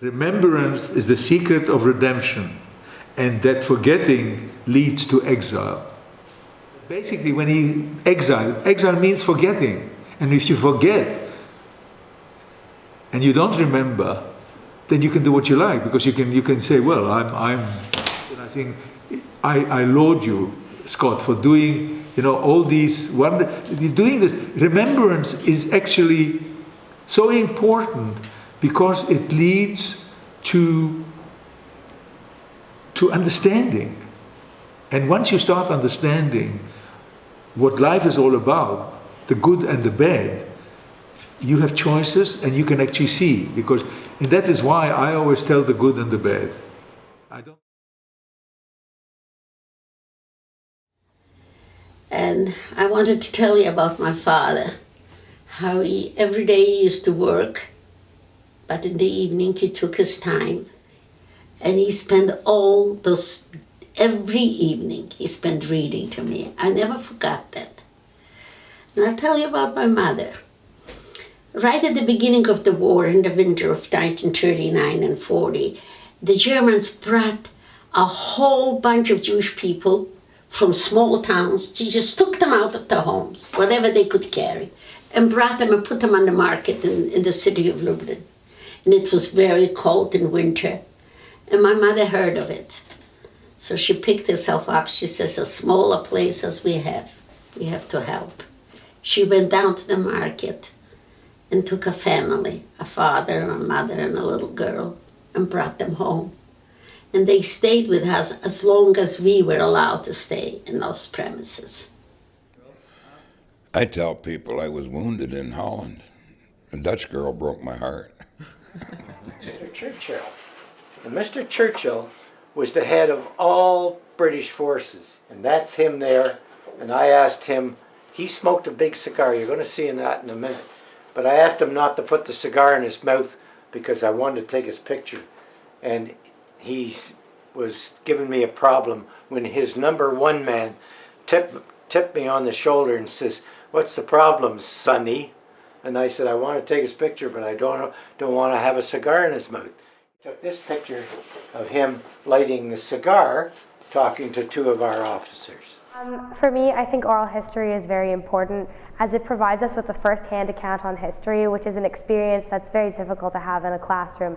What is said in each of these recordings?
Remembrance is the secret of redemption, and that forgetting leads to exile. Basically, when he exile means forgetting. And if you forget and you don't remember, then you can do what you like, because you can say, well, I think I laud you, Scott, for doing all these doing this. Remembrance is actually so important because it leads to understanding. And once you start understanding what life is all about, the good and the bad, you have choices and you can actually see. And that is why I always tell the good and the bad. And I wanted to tell you about my father, how every day he used to work, but in the evening he took his time and he spent every evening he spent reading to me. I never forgot that. And I'll tell you about my mother. Right at the beginning of the war, in the winter of 1939 and 40, the Germans brought a whole bunch of Jewish people from small towns. They just took them out of their homes, whatever they could carry, and brought them and put them on the market in the city of Lublin. And it was very cold in winter. And my mother heard of it. So she picked herself up. She says, as small a place as we have to help. She went down to the market and took a family, a father, a mother, and a little girl, and brought them home. And they stayed with us as long as we were allowed to stay in those premises. I tell people I was wounded in Holland. A Dutch girl broke my heart. Mr. Churchill. And Mr. Churchill was the head of all British forces. And that's him there. And I asked him, he smoked a big cigar. You're going to see that in a minute. But I asked him not to put the cigar in his mouth because I wanted to take his picture. And he was giving me a problem when his #1 man tipped me on the shoulder and says, "What's the problem, Sonny?" And I said, "I want to take his picture, but I don't want to have a cigar in his mouth." He took this picture of him lighting the cigar, talking to 2 of our officers. For me, I think oral history is very important as it provides us with a first-hand account on history, which is an experience that's very difficult to have in a classroom.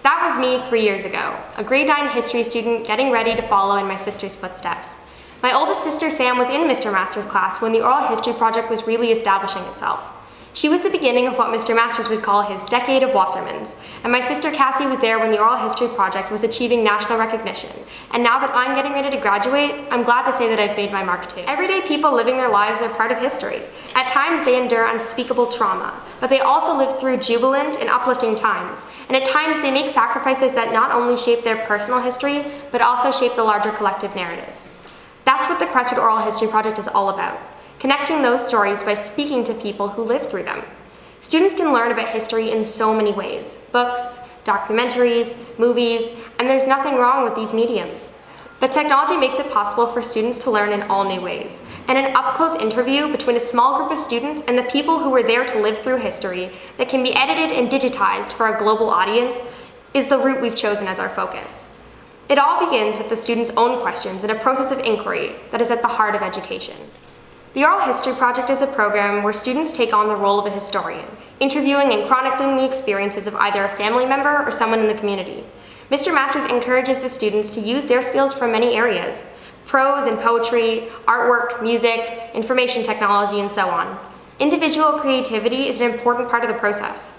That was me 3 years ago, a grade 9 history student getting ready to follow in my sister's footsteps. My oldest sister, Sam, was in Mr. Masters' class when the oral history project was really establishing itself. She was the beginning of what Mr. Masters would call his decade of Wassermans, and my sister Cassie was there when the oral history project was achieving national recognition. And now that I'm getting ready to graduate, I'm glad to say that I've made my mark too. Everyday people living their lives are part of history. At times they endure unspeakable trauma, but they also live through jubilant and uplifting times. And at times they make sacrifices that not only shape their personal history, but also shape the larger collective narrative. That's what the Crestwood Oral History Project is all about. Connecting those stories by speaking to people who lived through them. Students can learn about history in so many ways: books, documentaries, movies, and there's nothing wrong with these mediums. But technology makes it possible for students to learn in all new ways, and an up-close interview between a small group of students and the people who were there to live through history that can be edited and digitized for a global audience is the route we've chosen as our focus. It all begins with the students' own questions and a process of inquiry that is at the heart of education. The Oral History Project is a program where students take on the role of a historian, interviewing and chronicling the experiences of either a family member or someone in the community. Mr. Masters encourages the students to use their skills from many areas: prose and poetry, artwork, music, information technology, and so on. Individual creativity is an important part of the process.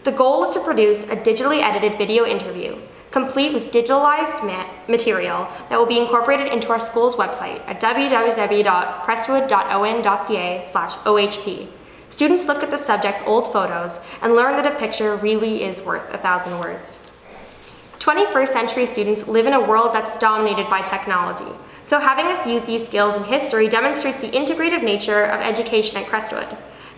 The goal is to produce a digitally edited video interview, complete with digitalized material that will be incorporated into our school's website at www.crestwood.on.ca/OHP. Students look at the subject's old photos and learn that a picture really is worth 1,000 words. 21st century students live in a world that's dominated by technology, so having us use these skills in history demonstrates the integrative nature of education at Crestwood.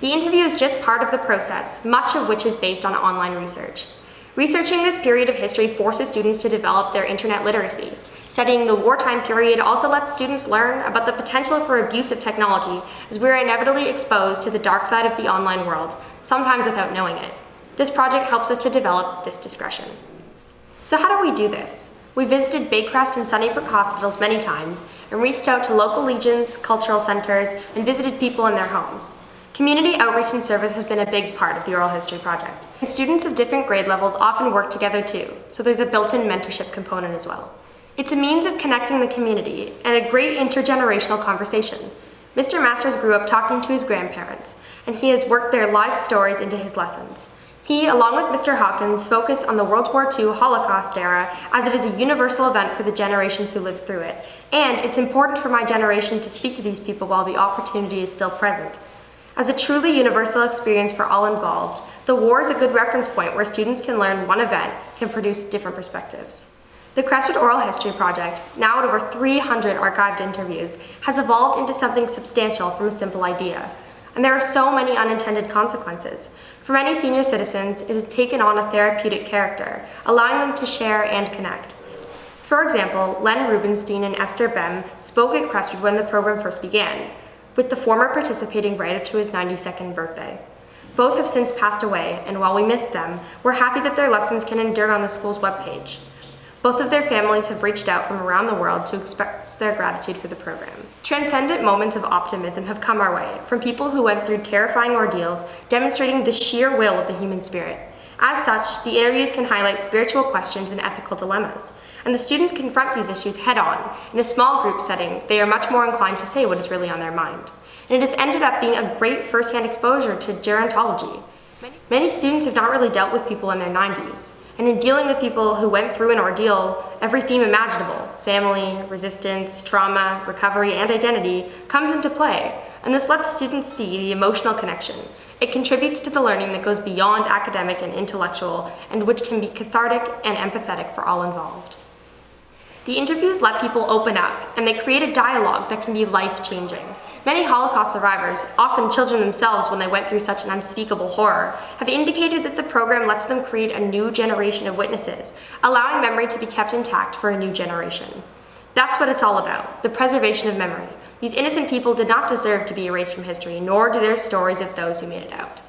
The interview is just part of the process, much of which is based on online research. Researching this period of history forces students to develop their internet literacy. Studying the wartime period also lets students learn about the potential for abuse of technology, as we are inevitably exposed to the dark side of the online world, sometimes without knowing it. This project helps us to develop this discretion. So how do we do this? We visited Baycrest and Sunnybrook hospitals many times and reached out to local legions, cultural centers, and visited people in their homes. Community outreach and service has been a big part of the Oral History Project. And students of different grade levels often work together too, so there's a built-in mentorship component as well. It's a means of connecting the community and a great intergenerational conversation. Mr. Masters grew up talking to his grandparents, and he has worked their life stories into his lessons. He, along with Mr. Hawkins, focus on the World War II Holocaust era as it is a universal event for the generations who lived through it. And it's important for my generation to speak to these people while the opportunity is still present. As a truly universal experience for all involved, the war is a good reference point where students can learn one event can produce different perspectives. The Crestwood Oral History Project, now at over 300 archived interviews, has evolved into something substantial from a simple idea. And there are so many unintended consequences. For many senior citizens, it has taken on a therapeutic character, allowing them to share and connect. For example, Len Rubenstein and Esther Bem spoke at Crestwood when the program first began, with the former participating right up to his 92nd birthday. Both have since passed away, and while we miss them, we're happy that their lessons can endure on the school's webpage. Both of their families have reached out from around the world to express their gratitude for the program. Transcendent moments of optimism have come our way from people who went through terrifying ordeals, demonstrating the sheer will of the human spirit. As such, the interviews can highlight spiritual questions and ethical dilemmas, and the students confront these issues head-on. In a small group setting, they are much more inclined to say what is really on their mind. And it has ended up being a great first-hand exposure to gerontology. Many students have not really dealt with people in their 90s. And in dealing with people who went through an ordeal, every theme imaginable, family, resistance, trauma, recovery, and identity, comes into play. And this lets students see the emotional connection. It contributes to the learning that goes beyond academic and intellectual, and which can be cathartic and empathetic for all involved. The interviews let people open up, and they create a dialogue that can be life-changing. Many Holocaust survivors, often children themselves when they went through such an unspeakable horror, have indicated that the program lets them create a new generation of witnesses, allowing memory to be kept intact for a new generation. That's what it's all about, the preservation of memory. These innocent people did not deserve to be erased from history, nor do their stories of those who made it out.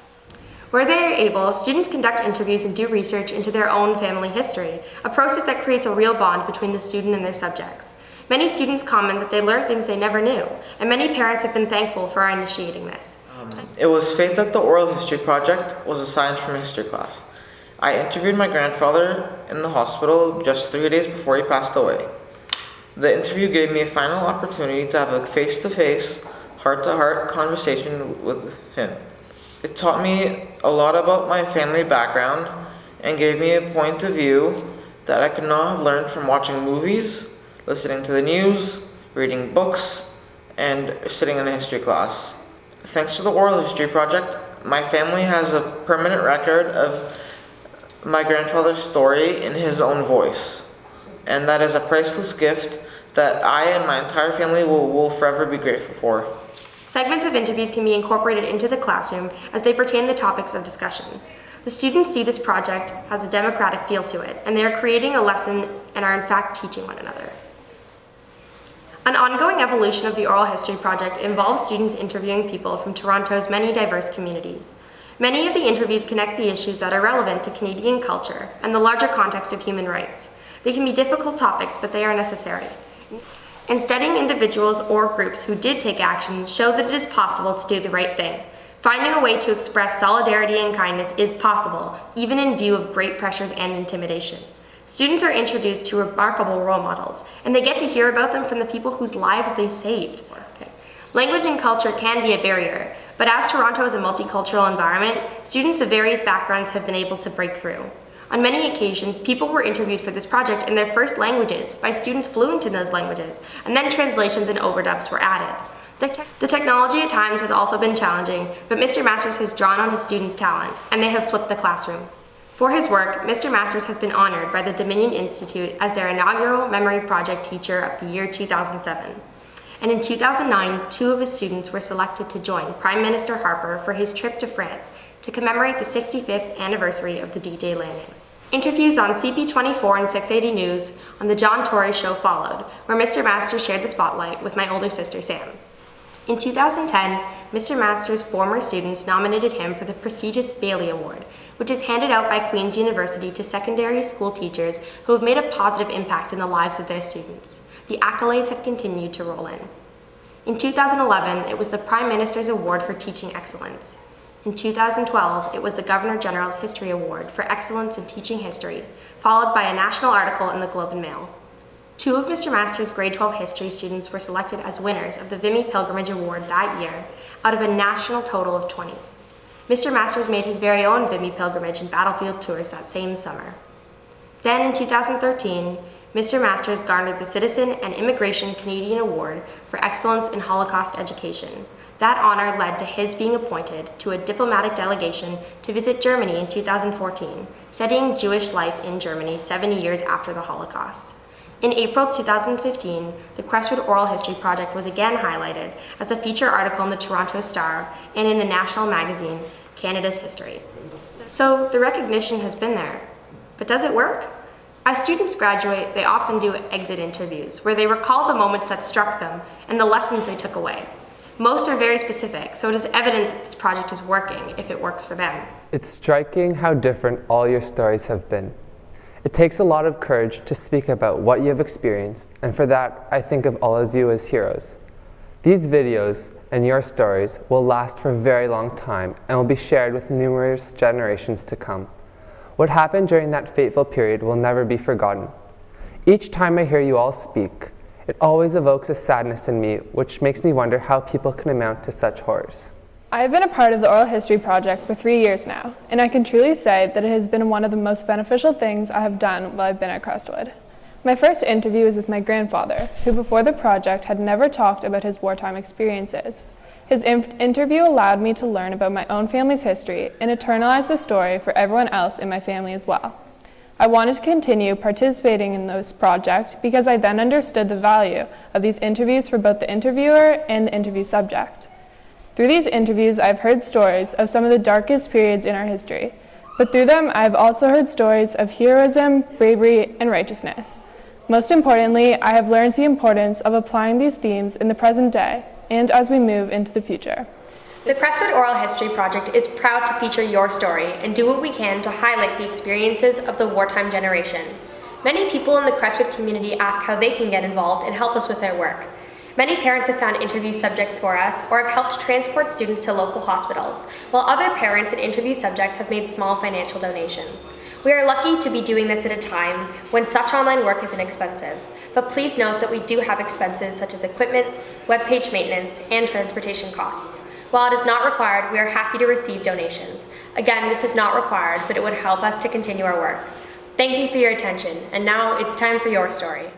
Where they are able, students conduct interviews and do research into their own family history, a process that creates a real bond between the student and their subjects. Many students comment that they learned things they never knew, and many parents have been thankful for our initiating this. It was fate that the Oral History Project was assigned from history class. I interviewed my grandfather in the hospital just 3 days before he passed away. The interview gave me a final opportunity to have a face-to-face, heart-to-heart conversation with him. It taught me a lot about my family background and gave me a point of view that I could not have learned from watching movies, listening to the news, reading books, and sitting in a history class. Thanks to the Oral History Project, my family has a permanent record of my grandfather's story in his own voice. And that is a priceless gift that I and my entire family will forever be grateful for. Segments of interviews can be incorporated into the classroom as they pertain to topics of discussion. The students see this project has a democratic feel to it, and they are creating a lesson and are in fact teaching one another. An ongoing evolution of the Oral History Project involves students interviewing people from Toronto's many diverse communities. Many of the interviews connect the issues that are relevant to Canadian culture and the larger context of human rights. They can be difficult topics, but they are necessary. And studying individuals or groups who did take action show that it is possible to do the right thing. Finding a way to express solidarity and kindness is possible, even in view of great pressures and intimidation. Students are introduced to remarkable role models, and they get to hear about them from the people whose lives they saved. Language and culture can be a barrier, but as Toronto is a multicultural environment, students of various backgrounds have been able to break through. On many occasions, people were interviewed for this project in their first languages by students fluent in those languages, and then translations and overdubs were added. The technology at times has also been challenging, but Mr. Masters has drawn on his students' talent, and they have flipped the classroom. For his work, Mr. Masters has been honored by the Dominion Institute as their inaugural Memory Project Teacher of the year 2007. And in 2009, 2 of his students were selected to join Prime Minister Harper for his trip to France to commemorate the 65th anniversary of the D-Day landings. Interviews on CP24 and 680 News on The John Tory Show followed, where Mr. Masters shared the spotlight with my older sister, Sam. In 2010, Mr. Masters' former students nominated him for the prestigious Bailey Award, which is handed out by Queen's University to secondary school teachers who have made a positive impact in the lives of their students. The accolades have continued to roll in. In 2011, it was the Prime Minister's Award for Teaching Excellence. In 2012, it was the Governor General's History Award for Excellence in Teaching History, followed by a national article in the Globe and Mail. 2 of Mr. Masters' grade 12 history students were selected as winners of the Vimy Pilgrimage Award that year, out of a national total of 20. Mr. Masters made his very own Vimy pilgrimage and battlefield tours that same summer. Then in 2013, Mr. Masters garnered the Citizen and Immigration Canadian Award for Excellence in Holocaust Education. That honor led to his being appointed to a diplomatic delegation to visit Germany in 2014, studying Jewish life in Germany 70 years after the Holocaust. In April 2015, the Crestwood Oral History Project was again highlighted as a feature article in the Toronto Star and in the national magazine, Canada's History. So the recognition has been there. But does it work? As students graduate, they often do exit interviews, where they recall the moments that struck them and the lessons they took away. Most are very specific, so it is evident that this project is working if it works for them. It's striking how different all your stories have been. It takes a lot of courage to speak about what you have experienced, and for that, I think of all of you as heroes. These videos and your stories will last for a very long time and will be shared with numerous generations to come. What happened during that fateful period will never be forgotten. Each time I hear you all speak, it always evokes a sadness in me, which makes me wonder how people can amount to such horrors. I have been a part of the Oral History Project for 3 years now, and I can truly say that it has been one of the most beneficial things I have done while I've been at Crestwood. My first interview was with my grandfather, who before the project had never talked about his wartime experiences. His interview allowed me to learn about my own family's history and internalize the story for everyone else in my family as well. I wanted to continue participating in this project because I then understood the value of these interviews for both the interviewer and the interview subject. Through these interviews, I've heard stories of some of the darkest periods in our history, but through them, I've also heard stories of heroism, bravery, and righteousness. Most importantly, I have learned the importance of applying these themes in the present day and as we move into the future. The Crestwood Oral History Project is proud to feature your story and do what we can to highlight the experiences of the wartime generation. Many people in the Crestwood community ask how they can get involved and help us with their work. Many parents have found interview subjects for us or have helped transport students to local hospitals, while other parents and interview subjects have made small financial donations. We are lucky to be doing this at a time when such online work is inexpensive, but please note that we do have expenses such as equipment, webpage maintenance, and transportation costs. While it is not required, we are happy to receive donations. Again, this is not required, but it would help us to continue our work. Thank you for your attention, and now it's time for your story.